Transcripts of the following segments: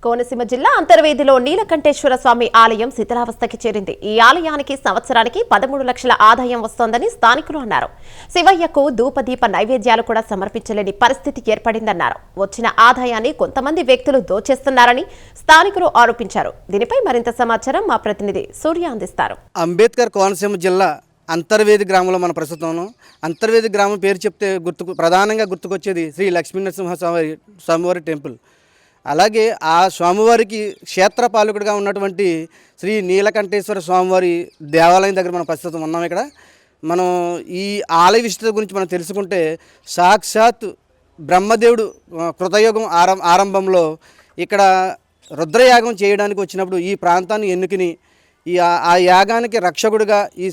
కోనసీమ జిల్లా అంతర్వేదిలో నీలకంఠేశ్వర స్వామి ఆలయం శిథిలావస్థకి చేరింది. ఈ ఆలయానికి సంవత్సరానికి 13 లక్షల ఆదాయం వస్తోందని స్థానికులు అన్నారు. శివయ్యకు ధూపదీప నైవేద్యాలు కూడా సమర్పించలేని పరిస్థితి ఏర్పడిందన్నారు. వచ్చిన ఆదాయాన్ని కొంతమంది వ్యక్తులు దోచేస్తున్నారని స్థానికులు ఆరోపించారు. దీనిపై మరింత సమాచారం మా ప్రతినిధి సూర్య అందిస్తారు. అంబేద్కర్ కోనసీమ జిల్లా అంతర్వేది గ్రామంలో మన ప్రస్తుతం అంతర్వేది గ్రామం పేరు చెప్తే ప్రధానంగా గుర్తుకొచ్చేది శ్రీ లక్ష్మీనరసింహ స్వామివారి టెంపుల్. అలాగే ఆ స్వామివారికి క్షేత్రపాలకుడిగా ఉన్నటువంటి శ్రీ నీలకంఠేశ్వర స్వామివారి దేవాలయం దగ్గర మనం ప్రస్తుతం ఉన్నాం. ఇక్కడ మనం ఈ ఆలయ విశిష్టత గురించి మనం తెలుసుకుంటే సాక్షాత్ బ్రహ్మదేవుడు కృతయుగం ఆరంభంలో ఇక్కడ రుద్రయాగం చేయడానికి వచ్చినప్పుడు ఈ ప్రాంతాన్ని ఎన్నుకుని ఆ యాగానికి రక్షకుడిగా ఈ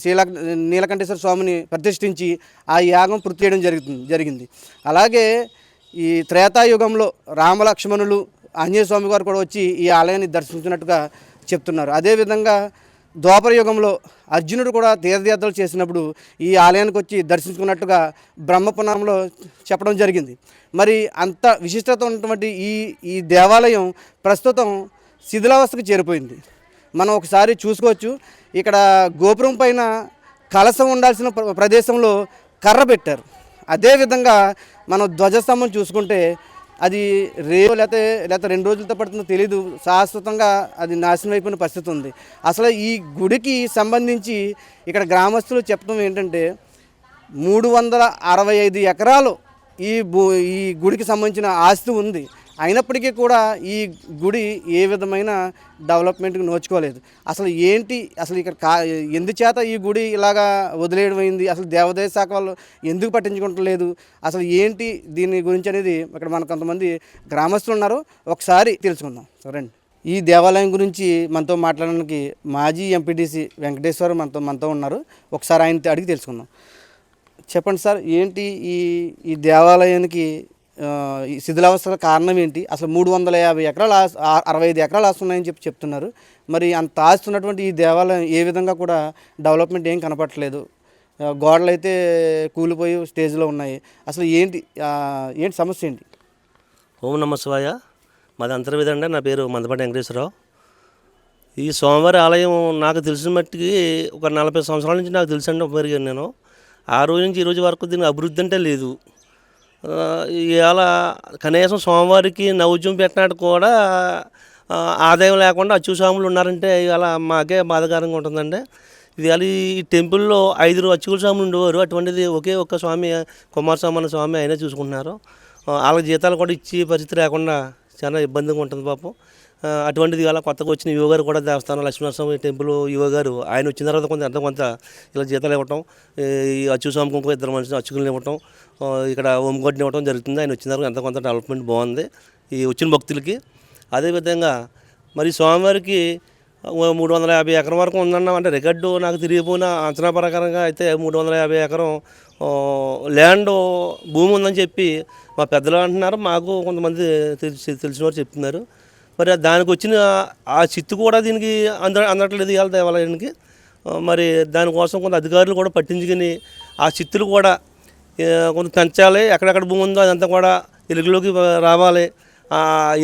నీలకంఠేశ్వర స్వామిని ప్రతిష్ఠించి ఆ యాగం పూర్తి చేయడం జరిగింది. అలాగే ఈ త్రేతాయుగంలో రామలక్ష్మణులు ఆంజనేయ స్వామి గారు కూడా వచ్చి ఈ ఆలయాన్ని దర్శించినట్టుగా చెప్తున్నారు. అదేవిధంగా ద్వాపర యుగంలో అర్జునుడు కూడా తీర్థయాత్రలు చేసినప్పుడు ఈ ఆలయానికి వచ్చి దర్శించుకున్నట్టుగా బ్రహ్మపురాణంలో చెప్పడం జరిగింది. మరి అంత విశిష్టత ఉన్నటువంటి ఈ దేవాలయం ప్రస్తుతం శిథిలావస్థకు చేరిపోయింది. మనం ఒకసారి చూసుకోవచ్చు. ఇక్కడ గోపురం పైన కలశం ఉండాల్సిన ప్రదేశంలో కర్ర పెట్టారు. అదేవిధంగా మనం ధ్వజస్తంభం చూసుకుంటే అది లేకపోతే 2 రోజులతో పడుతుందో తెలీదు, శాశ్వతంగా అది నాశనం అయిపోయిన పరిస్థితి ఉంది. అసలు ఈ గుడికి సంబంధించి ఇక్కడ గ్రామస్తులు చెప్పడం ఏంటంటే 365 ఎకరాలు ఈ గుడికి సంబంధించిన ఆస్తి ఉంది. అయినప్పటికీ కూడా ఈ గుడి ఏ విధమైన డెవలప్మెంట్కి నోచుకోలేదు. అసలు ఇక్కడ ఎందుచేత ఈ గుడి ఇలాగా వదిలేయడం అయింది, అసలు దేవాదాయ శాఖ వాళ్ళు ఎందుకు పట్టించుకోవట్లేదు, అసలు ఏంటి దీని గురించి అనేది ఇక్కడ మన కొంతమంది గ్రామస్తులు ఉన్నారు. ఒకసారి తెలుసుకుందాం. సరేండి, ఈ దేవాలయం గురించి మనతో మాట్లాడడానికి మాజీ ఎంపీటీసీ వెంకటేశ్వర మనతో ఉన్నారు. ఒకసారి ఆయన అడిగి తెలుసుకుందాం. చెప్పండి సార్, ఏంటి ఈ దేవాలయానికి ఈ శిథిలావస్థల కారణం ఏంటి? అసలు 350 ఎకరాలు 65 ఎకరాలు ఆస్తున్నాయని చెప్తున్నారు. మరి అంత ఆస్తున్నటువంటి ఈ దేవాలయం ఏ విధంగా కూడా డెవలప్మెంట్ ఏం కనపడట్లేదు. గోడలు అయితే కూలిపోయి స్టేజ్లో ఉన్నాయి. అసలు ఏంటి సమస్య ఏంటి? ఓం నమ శివాయ. మాది అంతర్వేది అండి. నా పేరు మందపాటి వెంకటేశ్వరరావు. ఈ స్వామివారి ఆలయం నాకు తెలిసిన మట్టికి ఒక 40 సంవత్సరాల నుంచి నాకు తెలుసండి పెరిగాను నేను. ఆ రోజు నుంచి ఈ రోజు వరకు దీనికి అభివృద్ధి అంటే లేదు. ఇవాళ కనీసం స్వామివారికి నైవేద్యం పెట్టినట్టు కూడా ఆదాయం లేకుండా అచ్చు స్వాములు ఉన్నారంటే ఇవాళ మాకే బాధాకరంగా ఉంటుందండి. ఇవాళ ఈ టెంపుల్లో 5 అచ్చుకుల స్వాములు ఉండేవారు. అటువంటిది ఒకే ఒక్క స్వామి, కుమారస్వామి అన్న స్వామి అయినా చూసుకుంటున్నారు. వాళ్ళకి జీతాలు కూడా ఇచ్చే పరిస్థితి లేకుండా చాలా ఇబ్బందిగా ఉంటుంది పాపం. అటువంటిది ఇవాళ కొత్తగా వచ్చిన యువ గారు కూడా దేవస్థానం లక్ష్మీనరసింహ టెంపుల్ యువ గారు ఆయన వచ్చిన తర్వాత కొంత ఇలా జీతాలు ఇవ్వటం, ఈ అచ్చు స్వామికి ఇంకో 2 మనుషులు అచ్చుకులు ఇవ్వటం, ఇక్కడ ఓంగొడ్ని ఇవ్వడం జరుగుతుంది. ఆయన వచ్చిన తర్వాత కొంత డెవలప్మెంట్ బాగుంది ఈ వచ్చిన భక్తులకి. అదేవిధంగా మరి స్వామివారికి 350 ఎకరం వరకు ఉందన్నాం అంటే రికార్డు నాకు తిరిగిపోయిన అంచనా ప్రకారంగా అయితే 350 ఎకరం ల్యాండ్ భూమి ఉందని చెప్పి మా పెద్దలు అంటున్నారు. మాకు కొంతమంది తెలిసిన వారు చెప్తున్నారు. మరి దానికి వచ్చిన ఆ చిత్తు కూడా దీనికి అందట్లేదు ఇవాళ దేవాలయానికి. మరి దానికోసం కొంత అధికారులు కూడా పట్టించుకుని ఆ చిత్తులు కూడా కొంత పెంచాలి. ఎక్కడెక్కడ భూమి ఉందో అదంతా కూడా వెలుగులోకి రావాలి.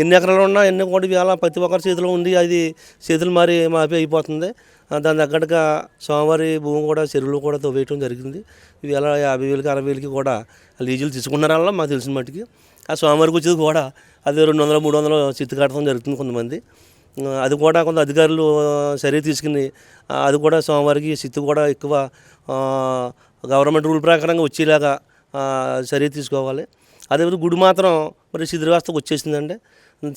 ఎన్ని ఎకరాలు ఉన్నా ఎన్ని కూడా ఇవాళ ప్రతి ఒక్కరి చేతిలో ఉంది. అది చేతులు మాపి అయిపోతుంది. దాని తగ్గట్టుగా స్వామివారి భూమి కూడా చెరువులు కూడా తవ్వేయటం జరిగింది. ఇవాళ 50,000కి 60,000కి కూడా లీజులు తీసుకున్నారల్లా మాకు తెలిసిన మట్టుకి. ఆ స్వామివారికి వచ్చేది కూడా అది 200 300 చిత్తు కట్టడం జరుగుతుంది కొంతమంది. అది కూడా కొంత అధికారులు చర్య తీసుకుని అది కూడా స్వామివారికి చిత్తు కూడా ఎక్కువ గవర్నమెంట్ రూల్ ప్రకారంగా వచ్చేలాగా చర్య తీసుకోవాలి. అదేవిధంగా గుడి మాత్రం మరి శిథిలావస్థకు వచ్చేసిందండి.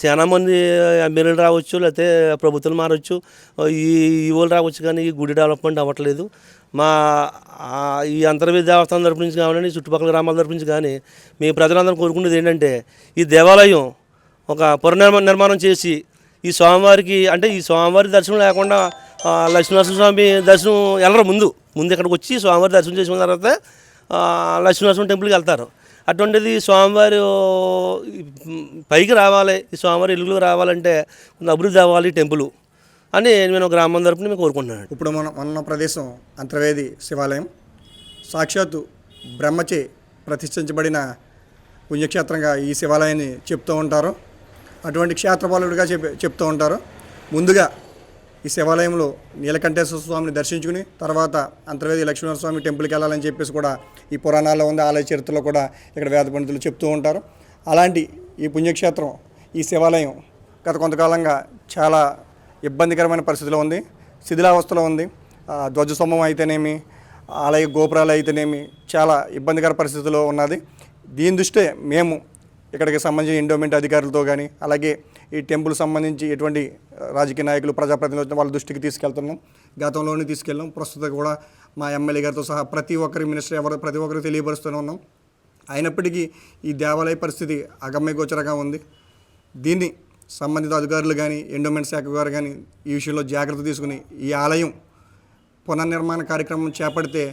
చాలామంది ఎమ్మెల్యేలు రావచ్చు, లేకపోతే ప్రభుత్వాలు మారవచ్చు, ఈవోలు రావచ్చు, కానీ ఈ గుడి డెవలప్మెంట్ అవ్వట్లేదు. మా ఈ అంతర్వేది దేవస్థానం తరపు నుంచి కావాలని చుట్టుపక్కల గ్రామాల తరపు నుంచి కానీ మీ ప్రజలందరూ కోరుకునేది ఏంటంటే ఈ దేవాలయం ఒక పునర్నిర్మాణం చేసి ఈ స్వామివారికి అంటే ఈ స్వామివారి దర్శనం లేకుండా లక్ష్మీనరసింహ స్వామి దర్శనం వెళ్ళరు. ముందు ఇక్కడికి వచ్చి స్వామివారి దర్శనం చేసుకున్న తర్వాత లక్ష్మీనరసింహ టెంపుల్కి వెళ్తారు. అటువంటిది స్వామివారి పైకి రావాలి, ఈ స్వామివారి ఇల్లు రావాలంటే కొంత అభివృద్ధి అవ్వాలి టెంపుల్ అని నేను గ్రామం తరపున మేము కోరుకుంటున్నాను. ఇప్పుడు మనం ఉన్న ప్రదేశం అంతర్వేది శివాలయం. సాక్షాత్తు బ్రహ్మచే ప్రతిష్ఠించబడిన పుణ్యక్షేత్రంగా ఈ శివాలయాన్ని చెప్తూ ఉంటారు. అటువంటి క్షేత్రపాలకుడిగా చెప్తూ ఉంటారు. ముందుగా ఈ శివాలయంలో నీలకంఠేశ్వర స్వామిని దర్శించుకుని తర్వాత అంతర్వేది లక్ష్మీనరస్వామి టెంపుల్కి వెళ్ళాలని చెప్పేసి కూడా ఈ పురాణాల్లో ఉంది, ఆలయ చరిత్రలో కూడా ఇక్కడ వేద పండితులు చెప్తూ ఉంటారు. అలాంటి ఈ పుణ్యక్షేత్రం, ఈ శివాలయం గత కొంతకాలంగా చాలా ఇబ్బందికరమైన పరిస్థితిలో ఉంది, శిథిలావస్థలో ఉంది. ధ్వజస్తంభం అయితేనేమి, ఆలయ గోపురాలు అయితేనేమి చాలా ఇబ్బందికర పరిస్థితిలో ఉన్నది. దీని దృష్టే మేము ఇక్కడికి సంబంధించిన ఎండోమెంట్ అధికారులతో కానీ అలాగే ఈ టెంపుల్ సంబంధించి ఎటువంటి రాజకీయ నాయకులు ప్రజాప్రతినిధులు వాళ్ళ దృష్టికి తీసుకెళ్తున్నాం. గతంలోనే తీసుకెళ్ళాం, ప్రస్తుతం కూడా మా ఎమ్మెల్యే గారితో సహా ప్రతి ఒక్కరి మినిస్టర్ ప్రతి ఒక్కరికి తెలియపరుస్తూనే ఉన్నాం. అయినప్పటికీ ఈ దేవాలయ పరిస్థితి అగమ్యగోచరంగా ఉంది. దీన్ని సంబంధిత అధికారులు కానీ ఎండోమెంట్ శాఖ గారు కానీ ఈ విషయంలో జాగ్రత్త తీసుకుని ఈ ఆలయం పునర్నిర్మాణ కార్యక్రమం చేపడితే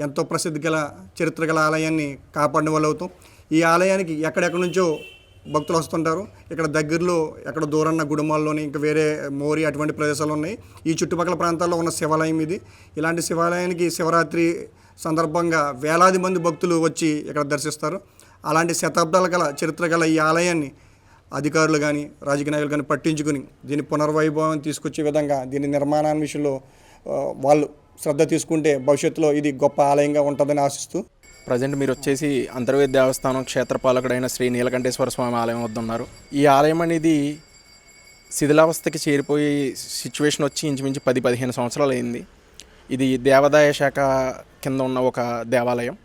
ఎంతో ప్రసిద్ధి గల చరిత్ర గల ఆలయాన్ని కాపాడిన వాళ్ళు అవుతాం. ఈ ఆలయానికి ఎక్కడెక్కడి నుంచో భక్తులు వస్తుంటారు. ఇక్కడ దగ్గరలో ఎక్కడ దూరన్న గుడుమాల్లోని ఇంకా వేరే మోరి అటువంటి ప్రదేశాలు ఉన్నాయి. ఈ చుట్టుపక్కల ప్రాంతాల్లో ఉన్న శివాలయం ఇది. ఇలాంటి శివాలయానికి శివరాత్రి సందర్భంగా వేలాది మంది భక్తులు వచ్చి ఇక్కడ దర్శిస్తారు. అలాంటి శతాబ్దాల గల చరిత్ర గల ఈ ఆలయాన్ని అధికారులు కానీ రాజకీయ నాయకులు కానీ పట్టించుకుని దీని పునర్వైభవం తీసుకొచ్చే విధంగా దీని నిర్మాణాన్ని విషయంలో వాళ్ళు శ్రద్ధ తీసుకుంటే భవిష్యత్తులో ఇది గొప్ప ఆలయంగా ఉంటుందని ఆశిస్తూ ప్రజెంట్ మీరు వచ్చేసి అంతర్వేది దేవస్థానం క్షేత్రపాలకుడైన శ్రీ నీలకంఠేశ్వర స్వామి ఆలయం వద్ద ఉన్నారు. ఈ ఆలయం అనేది శిథిలావస్థకి చేరిపోయి సిచ్యువేషన్ వచ్చి ఇంచుమించు 10-15 సంవత్సరాలు అయింది. ఇది దేవాదాయ శాఖ కింద ఉన్న ఒక దేవాలయం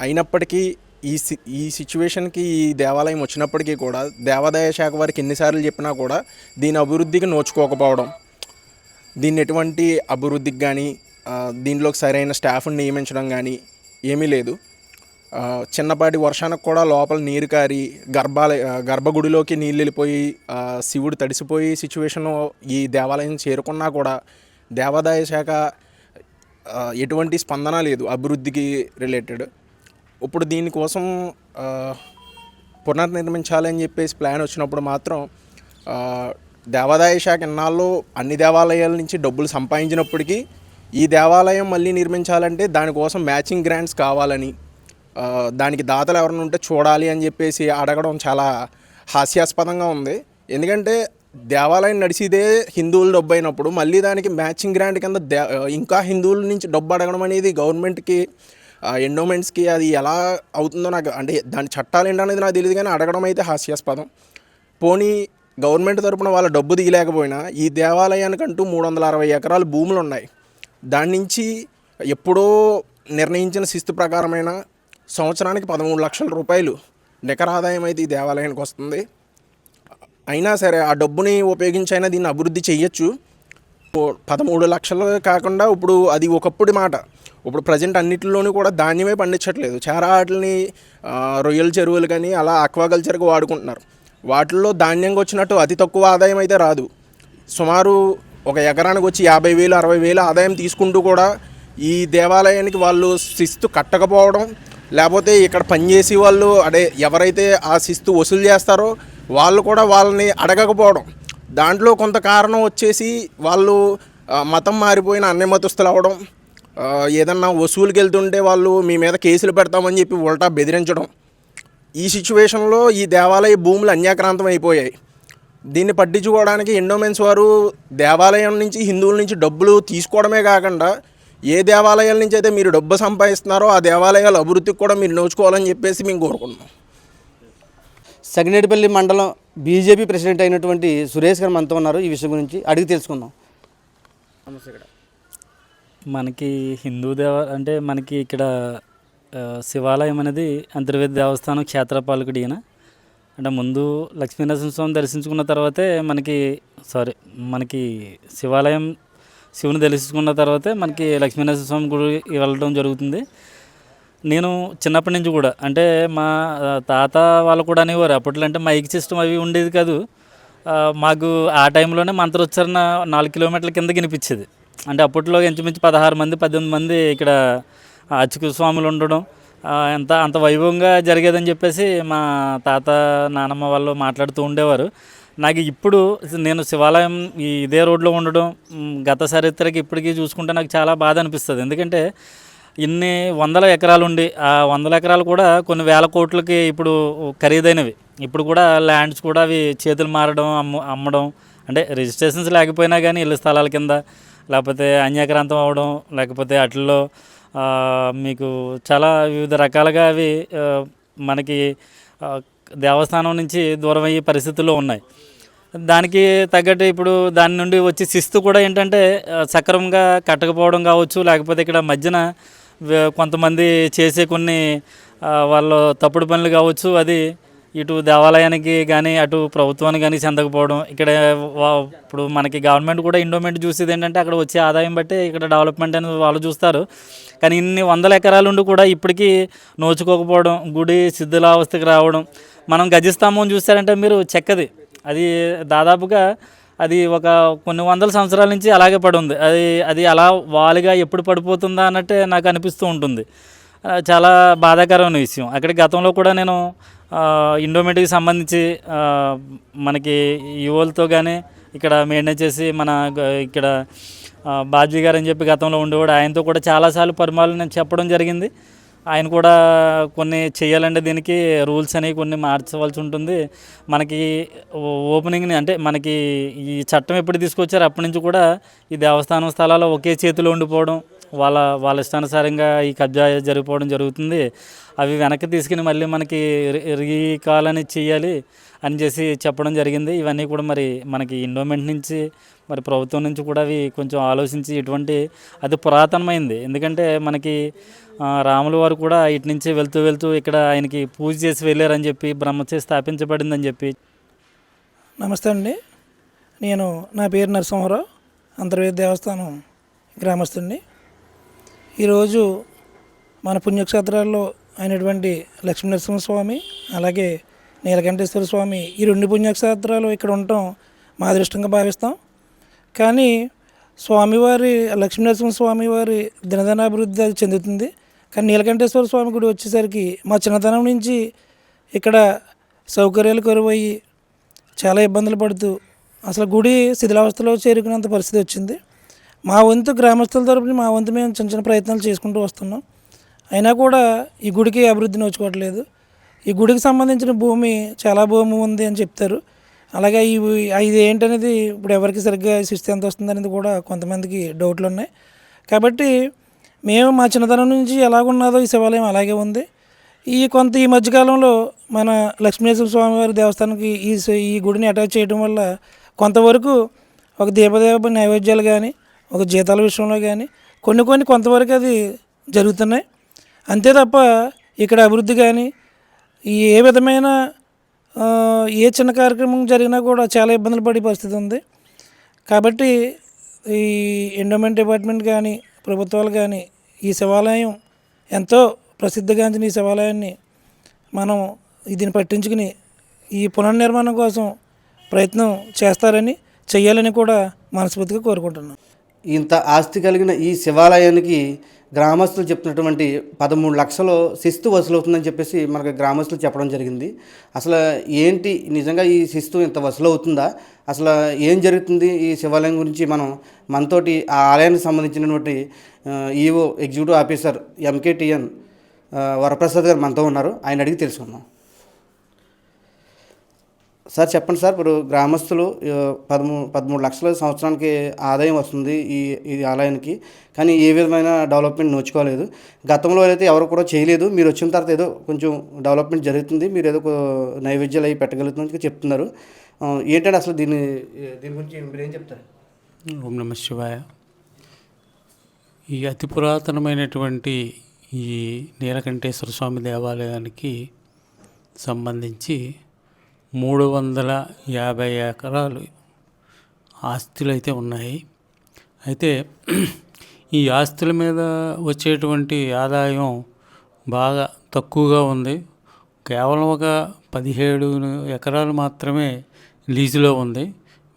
అయినప్పటికీ ఈ సిచ్యువేషన్కి ఈ దేవాలయం వచ్చినప్పటికీ కూడా దేవాదాయ శాఖ వారికి ఎన్నిసార్లు చెప్పినా కూడా దీని అభివృద్ధికి నోచుకోకపోవడం, దీన్ని ఎటువంటి అభివృద్ధికి కానీ దీనిలోకి సరైన స్టాఫ్ని నియమించడం కానీ ఏమీ లేదు. చిన్నపాటి వర్షానికి కూడా లోపల నీరు కారి గర్భగుడిలోకి నీళ్ళు వెళ్ళిపోయి శివుడు తడిసిపోయి సిచ్యువేషన్ ఈ దేవాలయం చేరుకున్నా కూడా దేవాదాయ శాఖ ఎటువంటి స్పందన లేదు అభివృద్ధికి రిలేటెడ్. ఇప్పుడు దీనికోసం పునర్నిర్మించాలని చెప్పేసి ప్లాన్ వచ్చినప్పుడు మాత్రం దేవాదాయ శాఖ ఇన్నాళ్ళు అన్ని దేవాలయాల నుంచి డబ్బులు సంపాదించినప్పటికీ ఈ దేవాలయం మళ్ళీ నిర్మించాలంటే దానికోసం మ్యాచింగ్ గ్రాంట్స్ కావాలని, దానికి దాతలు ఎవరైనా ఉంటే చూడాలి అని చెప్పేసి అడగడం చాలా హాస్యాస్పదంగా ఉంది. ఎందుకంటే దేవాలయం నడిచిదే హిందువులు డబ్బు అయినప్పుడు మళ్ళీ దానికి మ్యాచింగ్ గ్రాంట్ కింద ఇంకా హిందువుల నుంచి డబ్బు అడగడం అనేది గవర్నమెంట్కి ఎండోమెంట్స్కి అది ఎలా అవుతుందో నాకు, అంటే దాని చట్టాలు ఏంటనేది నాకు తెలియదు కానీ అడగడం అయితే హాస్యాస్పదం. పోనీ గవర్నమెంట్ తరపున వాళ్ళ డబ్బు దిగలేకపోయినా ఈ దేవాలయానికంటూ 360 ఎకరాలు భూములు ఉన్నాయి. దాని నుంచి ఎప్పుడో నిర్ణయించిన శిస్తు ప్రకారమైన సంవత్సరానికి 13 లక్షల రూపాయలు నికర ఆదాయం అయితే ఈ దేవాలయానికి వస్తుంది. అయినా సరే ఆ డబ్బుని ఉపయోగించైనా దీన్ని అభివృద్ధి చేయొచ్చు. 13 లక్షలు కాకుండా ఇప్పుడు అది ఒకప్పుడు మాట, ఇప్పుడు ప్రజెంట్ అన్నింటిలోనూ కూడా ధాన్యమే పండించట్లేదు. చాలా వాటిని రొయ్యల చెరువులు కానీ అలా ఆక్వాకల్చర్కి వాడుకుంటున్నారు. వాటిల్లో ధాన్యంగా వచ్చినట్టు అతి తక్కువ ఆదాయం అయితే రాదు. సుమారు ఒక ఎకరానికి వచ్చి 50,000-60,000 ఆదాయం తీసుకుంటూ కూడా ఈ దేవాలయానికి వాళ్ళు శిస్తు కట్టకపోవడం, లేకపోతే ఇక్కడ పనిచేసి వాళ్ళు ఎవరైతే ఆ శిస్తు వసూలు చేస్తారో వాళ్ళు కూడా వాళ్ళని అడగకపోవడం, దాంట్లో కొంత కారణం వచ్చేసి వాళ్ళు మతం మారిపోయిన అన్ని మతస్థులు అవ్వడం, ఏదన్నా వసూలుకి వెళ్తుంటే వాళ్ళు మీ మీద కేసులు పెడతామని చెప్పి ఉల్టా బెదిరించడం. ఈ సిచ్యువేషన్లో ఈ దేవాలయ భూములు అన్యాక్రాంతం అయిపోయాయి. దీన్ని పట్టించుకోవడానికి ఎండోమెంట్స్ వారు దేవాలయం నుంచి హిందువుల నుంచి డబ్బులు తీసుకోవడమే కాకుండా ఏ దేవాలయాల నుంచి అయితే మీరు డబ్బు సంపాదిస్తున్నారో ఆ దేవాలయాల అభివృద్ధికి కూడా మీరు నోచుకోవాలని చెప్పేసి మేము కోరుకుంటున్నాం. సగినేటిపల్లి మండలం బీజేపీ ప్రెసిడెంట్ అయినటువంటి సురేష్ గారు మనతో ఉన్నారు. ఈ విషయం గురించి అడిగి తెలుసుకుందాం. మనకి హిందూ అంటే మనకి ఇక్కడ శివాలయం అనేది అంతర్వేది దేవస్థానం క్షేత్రపాలకుడు ఈయన. అంటే ముందు లక్ష్మీనరసింహస్వామి దర్శించుకున్న తర్వాతే మనకి శివాలయం శివుని దర్శించుకున్న తర్వాతే మనకి లక్ష్మీనరసింహస్వామి గుడికి వెళ్ళడం జరుగుతుంది. నేను చిన్నప్పటి నుంచి కూడా అంటే మా తాత వాళ్ళు కూడా అనేవారు, అప్పట్లో అంటే మైక్ సిస్టమ్ అవి ఉండేది కాదు. మాకు ఆ టైంలోనే మంత్రోచ్చారణ 4 కిలోమీటర్ల కింద వినిపించేది. అంటే అప్పట్లో ఇంచుమించు 16 మంది 18 మంది ఇక్కడ అర్చక స్వాములు ఉండడం అంత వైభవంగా జరిగేదని చెప్పేసి మా తాత నానమ్మ వాళ్ళు మాట్లాడుతూ ఉండేవారు. నాకు ఇప్పుడు నేను శివాలయం ఇదే రోడ్లో ఉండడం గత చరిత్రకి ఇప్పటికీ చూసుకుంటే నాకు చాలా బాధ అనిపిస్తుంది. ఎందుకంటే ఇన్ని వందల ఎకరాలు ఉండి ఆ వందల ఎకరాలు కూడా కొన్ని వేల కోట్లకి ఇప్పుడు ఖరీదైనవి. ఇప్పుడు కూడా ల్యాండ్స్ కూడా అవి చేతులు మారడం అమ్మడం, అంటే రిజిస్ట్రేషన్స్ లేకపోయినా కానీ ఇళ్ళ స్థలాల కింద, లేకపోతే అన్యాక్రాంతం అవ్వడం, లేకపోతే వాటిల్లో మీకు చాలా వివిధ రకాలుగా అవి మనకి దేవస్థానం నుంచి దూరం అయ్యే పరిస్థితుల్లో ఉన్నాయి. దానికి తగ్గట్టు ఇప్పుడు దాని నుండి వచ్చే శిస్తు కూడా ఏంటంటే సక్రమంగా కట్టకపోవడం కావచ్చు, లేకపోతే ఇక్కడ మధ్యన కొంతమంది చేసే కొన్ని వాళ్ళు తప్పుడు పనులు కావచ్చు, అది ఇటు దేవాలయానికి కానీ అటు ప్రభుత్వానికి కానీ చెందకపోవడం. ఇక్కడ ఇప్పుడు మనకి గవర్నమెంట్ కూడా ఎండోమెంట్ చూసేది ఏంటంటే అక్కడ వచ్చే ఆదాయం బట్టి ఇక్కడ డెవలప్మెంట్ అనేది వాళ్ళు చూస్తారు. కానీ ఇన్ని వందల ఎకరాలు ఉండి కూడా ఇప్పటికీ నోచుకోకపోవడం, గుడి శిథిలావస్థకి రావడం. మనం గజస్తంభం చూస్తారంటే మీరు చెక్కది, అది దాదాపుగా అది ఒక కొన్ని వందల సంవత్సరాల నుంచి అలాగే పడి ఉంది. అది అలా వాలుగా ఎప్పుడు పడిపోతుందా అన్నట్టే నాకు అనిపిస్తూ ఉంటుంది. చాలా బాధాకరమైన విషయం. అక్కడ గతంలో కూడా నేను ఎండోమెంట్కి సంబంధించి మనకి యువలతో కానీ ఇక్కడ మెయింటైన్ చేసి మన ఇక్కడ బాజీ గారు అని చెప్పి గతంలో ఉండేవాడు, ఆయనతో కూడా చాలాసార్లు పరిమాణాలు నేను చెప్పడం జరిగింది. ఆయన కూడా కొన్ని చేయాలంటే దీనికి రూల్స్ అనేవి కొన్ని మార్చవలసి ఉంటుంది. మనకి ఓపెనింగ్ని అంటే మనకి ఈ చట్టం ఎప్పుడు తీసుకొచ్చారో అప్పటి నుంచి కూడా ఈ దేవస్థానం స్థలాలు ఒకే చేతిలో ఉండిపోవడం, వాళ్ళ ఇష్టానుసారంగా ఈ కబ్జా జరిగిపోవడం జరుగుతుంది. అవి వెనక్కి తీసుకుని మళ్ళీ మనకి రీకాల్ అని చేయాలి అని చేసి చెప్పడం జరిగింది. ఇవన్నీ కూడా మరి మనకి ఎండోమెంట్ నుంచి మరి ప్రభుత్వం నుంచి కూడా అవి కొంచెం ఆలోచించి ఇటువంటి అది పురాతనమైంది. ఎందుకంటే మనకి రాముల వారు కూడా ఇటు నుంచి వెళ్తూ ఇక్కడ ఆయనకి పూజ చేసి వెళ్ళారని చెప్పి, బ్రహ్మచే స్థాపించబడిందని చెప్పి. నమస్తే అండి, నా పేరు నరసింహారావు, అంతర్వేది దేవస్థానం గ్రామస్తుడిని. ఈరోజు మన పుణ్యక్షేత్రాల్లో అయినటువంటి లక్ష్మీనరసింహస్వామి అలాగే నీలకంఠేశ్వర స్వామి, ఈ రెండు పుణ్యక్షేత్రాలు ఇక్కడ ఉండటం మా అదృష్టంగా భావిస్తాం. కానీ స్వామివారి లక్ష్మీనరసింహస్వామి వారి దినదినాభివృద్ధి అది చెందుతుంది. కానీ నీలకంఠేశ్వర స్వామి గుడి వచ్చేసరికి మా చిన్నతనం నుంచి ఇక్కడ సౌకర్యాలు కరువయ్యి చాలా ఇబ్బందులు పడుతూ అసలు గుడి శిథిలావస్థలో చేరుకునేంత పరిస్థితి వచ్చింది. మా వంతు గ్రామస్తుల తరపున మా వంతు మేము చిన్న ప్రయత్నాలు చేసుకుంటూ వస్తున్నాం. అయినా కూడా ఈ గుడికి అభివృద్ధి నోచుకోవట్లేదు. ఈ గుడికి సంబంధించిన భూమి చాలా భూమి ఉంది అని చెప్తారు. అలాగే ఇది ఏంటనేది ఇప్పుడు ఎవరికి సరిగ్గా శిస్తు ఎంత వస్తుంది అనేది కూడా కొంతమందికి డౌట్లు ఉన్నాయి. కాబట్టి మేము మా చిన్నతనం నుంచి ఎలాగున్నదో ఈ శివాలయం అలాగే ఉంది. ఈ మధ్యకాలంలో మన లక్ష్మీనరసింహ స్వామివారి దేవస్థానానికి ఈ గుడిని అటాచ్ చేయడం వల్ల కొంతవరకు ఒక దీపదేవ నైవేద్యాలు కానీ ఒక జీతాల విషయంలో కానీ కొన్ని కొంతవరకు అది జరుగుతున్నాయి. అంతే తప్ప ఇక్కడ అభివృద్ధి కానీ ఏ విధమైన ఏ చిన్న కార్యక్రమం జరిగినా కూడా చాలా ఇబ్బందులు పడే పరిస్థితి ఉంది. కాబట్టి ఈ ఎండోమెంట్ డిపార్ట్మెంట్ కానీ ప్రభుత్వాలు కానీ ఈ శివాలయం ఎంతో ప్రసిద్ధిగాంచిన ఈ శివాలయాన్ని మనం దీన్ని పట్టించుకుని ఈ పునర్నిర్మాణం కోసం ప్రయత్నం చేయాలని కూడా మనస్ఫూర్తిగా కోరుకుంటున్నాం. ఇంత ఆస్తి కలిగిన ఈ శివాలయానికి గ్రామస్తులు చెప్తున్నటువంటి 13 లక్షలు శిస్తు వసూలవుతుందని చెప్పేసి మనకు గ్రామస్తులు చెప్పడం జరిగింది. అసలు ఏంటి నిజంగా ఈ శిస్తు ఇంత వసూలు అవుతుందా, అసలు ఏం జరుగుతుంది ఈ శివాలయం గురించి మనతోటి ఆ ఆలయానికి సంబంధించినటువంటి ఈఓ ఎగ్జిక్యూటివ్ ఆఫీసర్ ఎంకేటిఎన్ వరప్రసాద్ గారు మనతో ఉన్నారు. ఆయన అడిగి తెలుసుకుందాం. సార్ చెప్పండి సార్, ఇప్పుడు గ్రామస్తులు 13 లక్షల సంవత్సరానికి ఆదాయం వస్తుంది ఈ ఆలయానికి, కానీ ఏ విధమైన డెవలప్మెంట్ నోచుకోలేదు. గతంలో అయితే ఎవరు కూడా చేయలేదు, మీరు వచ్చిన తర్వాత ఏదో కొంచెం డెవలప్మెంట్ జరుగుతుంది, మీరు ఏదో నైవేద్యాలు అవి పెట్టగలుగుతుందని చెప్తున్నారు. ఏంటంటే అసలు దీని గురించి మీరు ఏం చెప్తారు? ఓం నమః శివాయ. ఈ అతి పురాతనమైనటువంటి ఈ నీలకంఠేశ్వర స్వామి దేవాలయానికి సంబంధించి 350 ఎకరాలు ఆస్తులు అయితే ఉన్నాయి. అయితే ఈ ఆస్తుల మీద వచ్చేటువంటి ఆదాయం బాగా తక్కువగా ఉంది. కేవలం ఒక 17 ఎకరాలు మాత్రమే లీజులో ఉంది.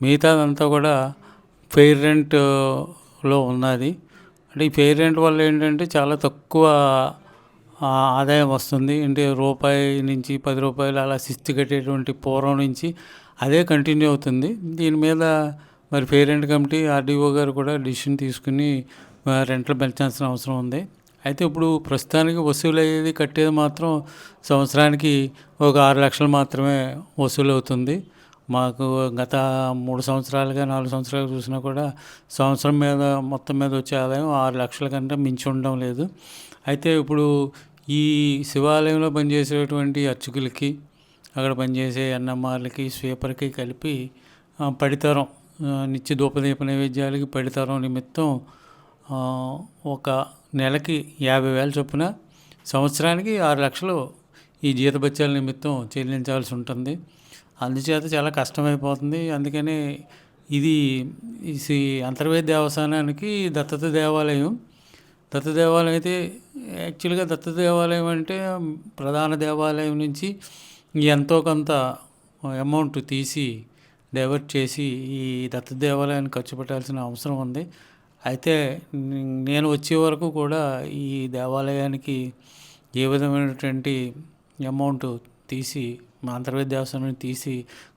మిగతాదంతా కూడా ఫెయిర్ రెంట్లో ఉన్నది. అంటే ఈ ఫెయిర్ రెంట్ వల్ల ఏంటంటే చాలా తక్కువ ఆదాయం వస్తుంది. అంటే రూపాయి నుంచి 10 రూపాయలు అలా శిస్తు కట్టేటువంటి పూర్వం నుంచి అదే కంటిన్యూ అవుతుంది. దీని మీద మరి ఫెయిర్ రెంట్ కమిటీ ఆర్డీఓ గారు కూడా డిసిషన్ తీసుకుని రెంట్లు పెంచాల్సిన అవసరం ఉంది. అయితే ఇప్పుడు ప్రస్తుతానికి వసూలు అయ్యేది కట్టేది మాత్రం సంవత్సరానికి ఒక 6 లక్షలు మాత్రమే వసూలు అవుతుంది. మాకు గత 3 సంవత్సరాలుగా 4 సంవత్సరాలుగా చూసినా కూడా సంవత్సరం మీద మొత్తం మీద వచ్చే ఆదాయం 6 లక్షల కంటే మించి ఉండడం లేదు. అయితే ఇప్పుడు ఈ శివాలయంలో పనిచేసేటువంటి అర్చకులకి, అక్కడ పనిచేసే ఎన్ఎంఆర్లకి, స్వీపర్కి కలిపి పడితరం, నిత్య ధూపదీప నైవేద్యాలకి పడితరం నిమిత్తం ఒక నెలకి 50,000 చొప్పున, సంవత్సరానికి 6 లక్షలు ఈ జీతభత్యాల నిమిత్తం చెల్లించాల్సి ఉంటుంది. అందుచేత చాలా కష్టమైపోతుంది. అందుకని ఇది అంతర్వేది దేవస్థానానికి దత్తత దేవాలయం. దత్త దేవాలయం అయితే యాక్చువల్గా దత్త దేవాలయం అంటే ప్రధాన దేవాలయం నుంచి ఎంతో కొంత అమౌంట్ తీసి డైవర్ట్ చేసి ఈ దత్త దేవాలయానికి ఖర్చు పెట్టాల్సిన అవసరం ఉంది. అయితే నేను వచ్చే వరకు కూడా ఈ దేవాలయానికి ఏ విధమైనటువంటి అమౌంట్ తీసి, మా అంతర్వేది దేవస్థానం తీసి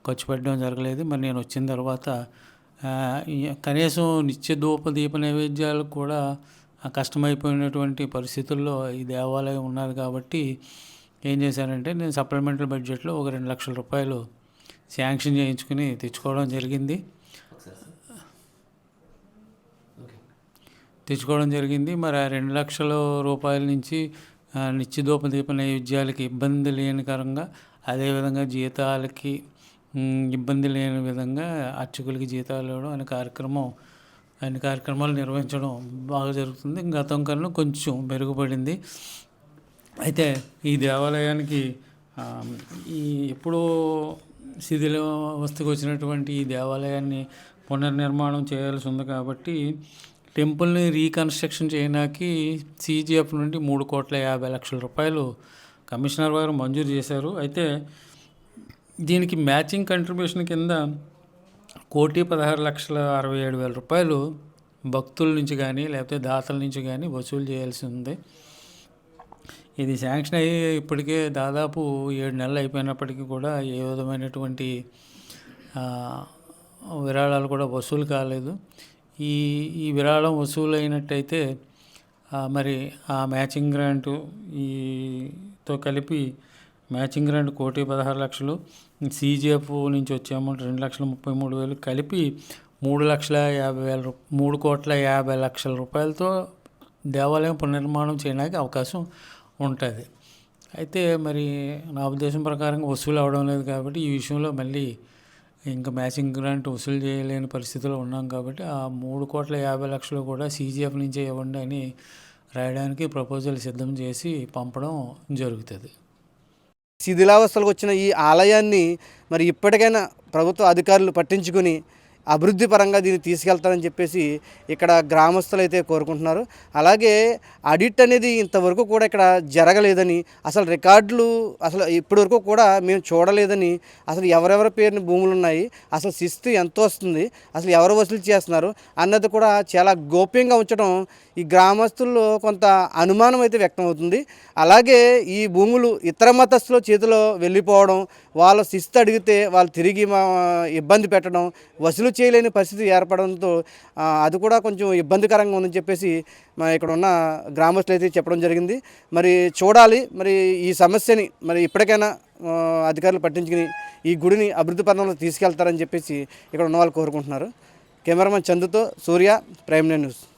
ఖర్చు పెట్టడం జరగలేదు. మరి నేను వచ్చిన తర్వాత కనీసం నిత్య ధూప దీప నైవేద్యాలకు కూడా కష్టమైపోయినటువంటి పరిస్థితుల్లో ఈ దేవాలయం ఉన్నది కాబట్టి ఏం చేశానంటే, నేను సప్లిమెంటరీ బడ్జెట్లో ఒక 2 లక్షల రూపాయలు శాంక్షన్ చేయించుకుని తెచ్చుకోవడం జరిగింది. మరి ఆ 2 లక్షల రూపాయల నుంచి నిత్య ధూప దీప నైవేద్యాలకి ఇబ్బంది లేనికరంగా, అదేవిధంగా జీతాలకి ఇబ్బంది లేని విధంగా అర్చకులకి జీతాలు ఇవ్వడం అన్ని కార్యక్రమాలు నిర్వహించడం బాగా జరుగుతుంది. గతం కన్నా కొంచెం మెరుగుపడింది. అయితే ఈ దేవాలయానికి ఎప్పుడో శిథిలావస్థకు వచ్చినటువంటి ఈ దేవాలయాన్ని పునర్నిర్మాణం చేయాల్సి ఉంది కాబట్టి టెంపుల్ని రీకన్స్ట్రక్షన్ చేయడానికి సీజీఎఫ్ నుండి 3,50,00,000 రూపాయలు కమిషనర్ వారు మంజూరు చేశారు. అయితే దీనికి మ్యాచింగ్ కంట్రిబ్యూషన్ కింద 1,16,67,000 రూపాయలు భక్తుల నుంచి కానీ లేకపోతే దాతల నుంచి కానీ వసూలు చేయాల్సి ఉంది. ఇది శాంక్షన్ అయ్యి ఇప్పటికే దాదాపు 7 నెలలు అయిపోయినప్పటికీ కూడా ఏ విధమైనటువంటి విరాళాలు కూడా వసూలు కాలేదు. ఈ విరాళం వసూలు అయినట్టయితే మరి ఆ మ్యాచింగ్ గ్రాంటు తో కలిపి మ్యాచింగ్ గ్రాంట్ 1,16,00,000, సీజీఎఫ్ నుంచి వచ్చే అమౌంట్ 2,33,000 కలిపి 3,50,00,000 రూపాయలతో దేవాలయం పునర్నిర్మాణం చేయడానికి అవకాశం ఉంటుంది. అయితే మరి నా ఉద్దేశం ప్రకారం వసూలు అవడం లేదు కాబట్టి ఈ విషయంలో మళ్ళీ ఇంకా మ్యాచింగ్ గ్రాంట్ వసూలు చేయలేని పరిస్థితిలో ఉన్నాం కాబట్టి ఆ 3,50,00,000 కూడా సీజీఎఫ్ నుంచే ఇవ్వండి అని రాయడానికి ప్రపోజల్ సిద్ధం చేసి పంపడం జరుగుతుంది. శిథిలావస్థలకు వచ్చిన ఈ ఆలయాన్ని మరి ఇప్పటికైనా ప్రభుత్వ అధికారులు పట్టించుకుని అభివృద్ధి పరంగా దీన్ని తీసుకెళ్తారని చెప్పేసి ఇక్కడ గ్రామస్తులు అయితే కోరుకుంటున్నారు. అలాగే ఆడిట్ అనేది ఇంతవరకు కూడా ఇక్కడ జరగలేదని, అసలు రికార్డులు అసలు ఇప్పటివరకు కూడా మేము చూడలేదని, అసలు ఎవరెవరి పేరుని భూములు ఉన్నాయి, అసలు శిస్తు ఎంత వస్తుంది, అసలు ఎవరు వసూలు చేస్తున్నారు అన్నది కూడా చాలా గోప్యంగా ఉంచడం ఈ గ్రామస్తుల్లో కొంత అనుమానం అయితే వ్యక్తం అవుతుంది. అలాగే ఈ భూములు ఇతర మతస్థుల చేతిలో వెళ్ళిపోవడం, వాళ్ళ శిస్తు అడిగితే వాళ్ళు తిరిగి ఇబ్బంది పెట్టడం, వసూలు చేయలేని పరిస్థితి ఏర్పడంతో అది కూడా కొంచెం ఇబ్బందికరంగా ఉందని చెప్పేసి ఇక్కడ ఉన్న గ్రామస్తులు అయితే చెప్పడం జరిగింది. మరి చూడాలి, మరి ఈ సమస్యని మరి ఇప్పటికైనా అధికారులు పట్టించుకుని ఈ గుడిని అభివృద్ధి పరంలో తీసుకెళ్తారని చెప్పేసి ఇక్కడ ఉన్న వాళ్ళు కోరుకుంటున్నారు. కెమెరామెన్ చందుతో సూర్య, ప్రైమ్ న్యూస్.